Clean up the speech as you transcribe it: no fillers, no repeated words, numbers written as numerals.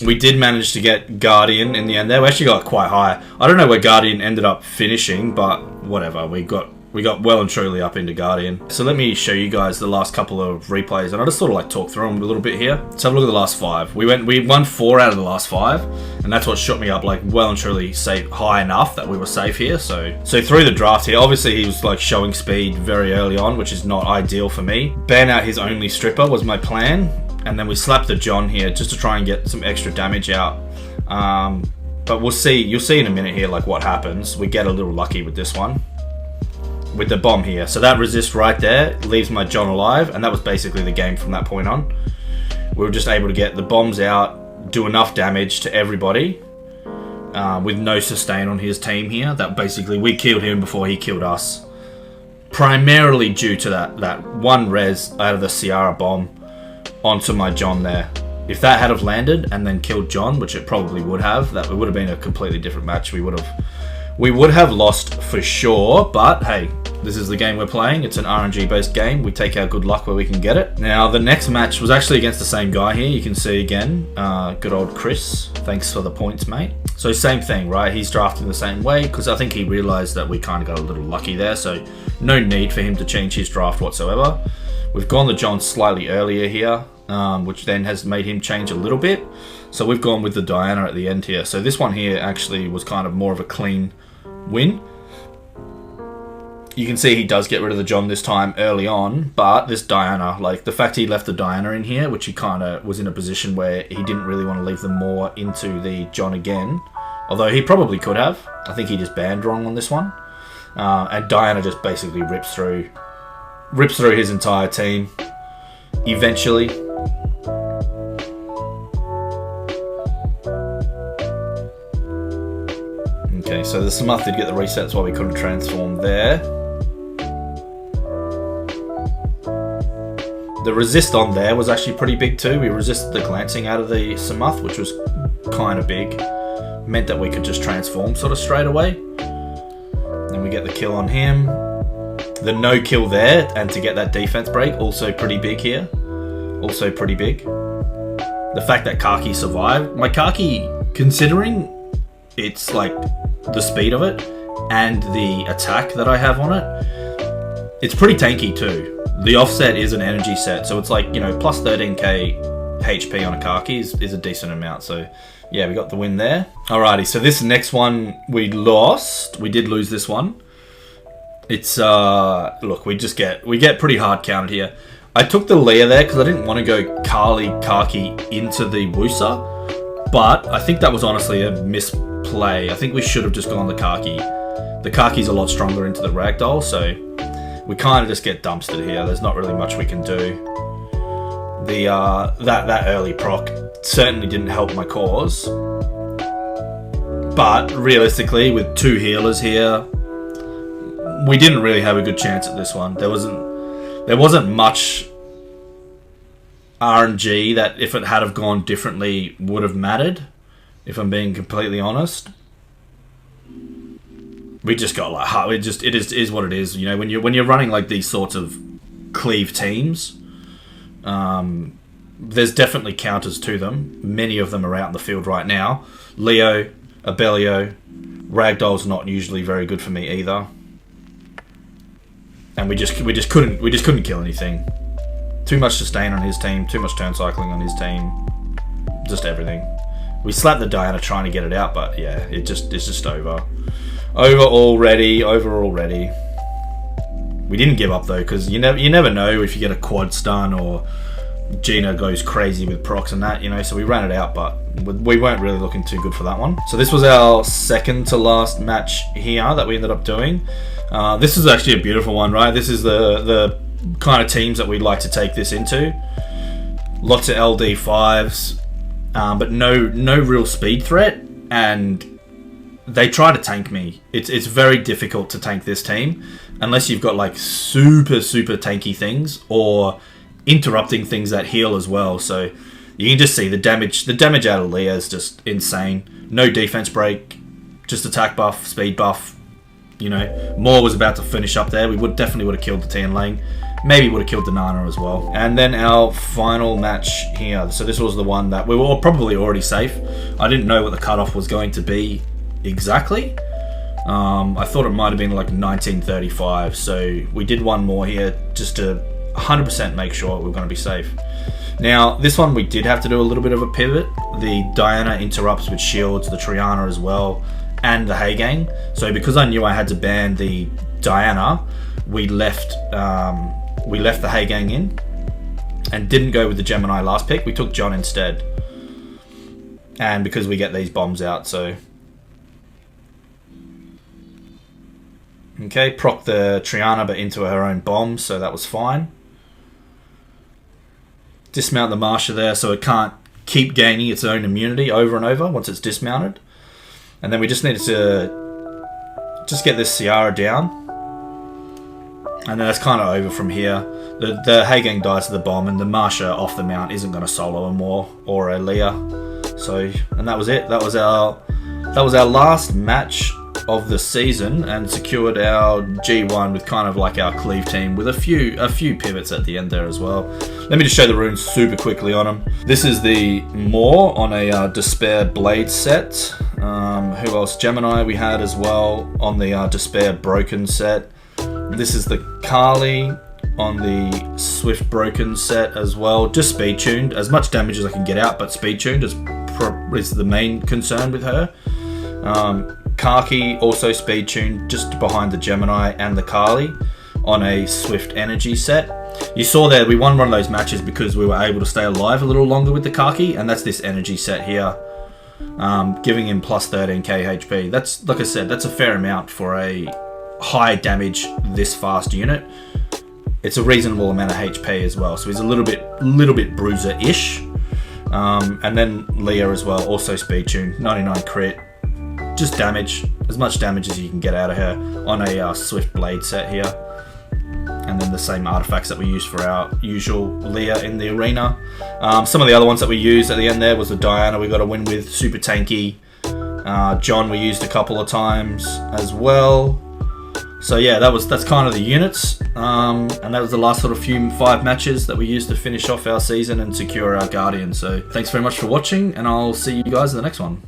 We did manage to get Guardian in the end there. We actually got quite high. I don't know where Guardian ended up finishing, but whatever. We got well and truly up into Guardian. So let me show you guys the last couple of replays, and I'll just sort of like talk through them a little bit here. Let's have a look at the last 5. We won 4 out of the last 5, and that's what shot me up like well and truly safe, high enough that we were safe here. So through the draft here, obviously he was like showing speed very early on, which is not ideal for me. Ban out his only stripper was my plan, and then we slapped the John here just to try and get some extra damage out. But we'll see. You'll see in a minute here like what happens. We get a little lucky with this one, with the bomb here. So that resist right there leaves my John alive, and that was basically the game from that point on. We were just able to get the bombs out, do enough damage to everybody with no sustain on his team here. That basically we killed him before he killed us, primarily due to that one res out of the Ciara bomb onto my John there. If that had have landed and then killed John, which it probably would have, it would have been a completely different match. We would have lost for sure, but hey, this is the game we're playing. It's an RNG based game. We take our good luck where we can get it. Now, the next match was actually against the same guy here. You can see again, good old Chris. Thanks for the points, mate. So same thing, right? He's drafting the same way because I think he realized that we kind of got a little lucky there. So no need for him to change his draft whatsoever. We've gone the John slightly earlier here, which then has made him change a little bit. So we've gone with the Diana at the end here. So this one here actually was kind of more of a clean win. You can see he does get rid of the John this time early on, but this Diana, like the fact he left the Diana in here, which he kind of was in a position where he didn't really want to leave them more into the John again, although he probably could have. I think he just banned wrong on this one, and Diana just basically rips through his entire team eventually. Okay, so the Samuth did get the reset, that's why we couldn't transform there. The resist on there was actually pretty big too. We resisted the glancing out of the Samuth, which was kind of big. Meant that we could just transform sort of straight away. And we get the kill on him. The no kill there, and to get that defense break, also pretty big here. Also pretty big. The fact that Kaki survived. My Kaki, considering it's like the speed of it and the attack that I have on it, it's pretty tanky too. The offset is an energy set, so it's like, you know, plus 13k HP on a Kaki is a decent amount. So yeah, we got the win there. Alrighty, so this next one we lost. We did lose this one. It's look, we get pretty hard counted here. I took the Leah there because I didn't want to go Kaki into the Wusa, but I think that was honestly a misplay. I think we should have just gone the Kaki. The Kaki's a lot stronger into the Ragdoll, so we kind of just get dumpstered here. There's not really much we can do. The that early proc certainly didn't help my cause, but realistically, with 2 healers here, we didn't really have a good chance at this one. There wasn't much RNG that, if it had have gone differently, would have mattered. If I'm being completely honest, we just got like it is what it is. You know, when you're running like these sorts of cleave teams, there's definitely counters to them. Many of them are out in the field right now. Leo, Abelio, Ragdoll's not usually very good for me either. And we just couldn't kill anything. Too much sustain on his team, too much turn cycling on his team, just everything. We slapped the Diana trying to get it out, but yeah, it's just over. Over already. We didn't give up though, because you never know if you get a quad stun or Gina goes crazy with procs and that, you know. So we ran it out, but we weren't really looking too good for that one. So this was our second to last match here that we ended up doing. This is actually a beautiful one, right? This is the kind of teams that we'd like to take this into. Lots of LD5s, but no real speed threat, and they try to tank me. It's very difficult to tank this team unless you've got like super tanky things or interrupting things that heal as well. So you can just see the damage out of Leah is just insane. No defense break, just attack buff, speed buff. You know, Moore was about to finish up there. We definitely would have killed the Tian lane. Maybe would have killed the Nana as well. And then our final match here. So this was the one that we were probably already safe. I didn't know what the cutoff was going to be exactly. I thought it might have been like 1935. So we did one more here just to 100% make sure we were going to be safe. Now, this one we did have to do a little bit of a pivot. The Diana interrupts with shields, the Triana as well, and the Hei-Gang. So because I knew I had to ban the Diana, we left the Hei-Gang in and didn't go with the Gemini last pick. We took John instead. And because we get these bombs out, so... Okay, proc the Triana but into her own bombs, so that was fine. Dismount the Marsha there so it can't keep gaining its own immunity over and over once it's dismounted. And then we just needed to just get this Ciara down. And then that's kind of over from here. The Hei-Gang dies to the bomb, and the Marsha off the mount isn't going to solo a Moore or a Leah. So, and that was it. That was our last match of the season, and secured our G1 with kind of like our cleave team with a few pivots at the end there as well. Let me just show the runes super quickly on them. This is the Moore on a Despair Blade set. Who else? Gemini we had as well on the Despair Broken set. This is the Kali on the Swift Broken set as well. Just speed tuned, as much damage as I can get out, but speed tuned is the main concern with her. Kaki also speed tuned just behind the Gemini and the Kali on a Swift Energy set. You saw there we won one of those matches because we were able to stay alive a little longer with the Kaki, and that's this Energy set here, giving him plus 13k HP. That's, like I said, that's a fair amount for a high damage this fast unit. It's a reasonable amount of HP as well, so he's a little bit bruiser-ish. And then Leah as well, also speed tuned, 99 crit. Just damage, as much damage as you can get out of her on a Swift Blade set here. And then the same artifacts that we used for our usual Leah in the arena. Some of the other ones that we used at the end there was the Diana we got a win with, super tanky. John we used a couple of times as well. So yeah, that's kind of the units. And that was the last sort of 5 matches that we used to finish off our season and secure our Guardian. So thanks very much for watching, and I'll see you guys in the next one.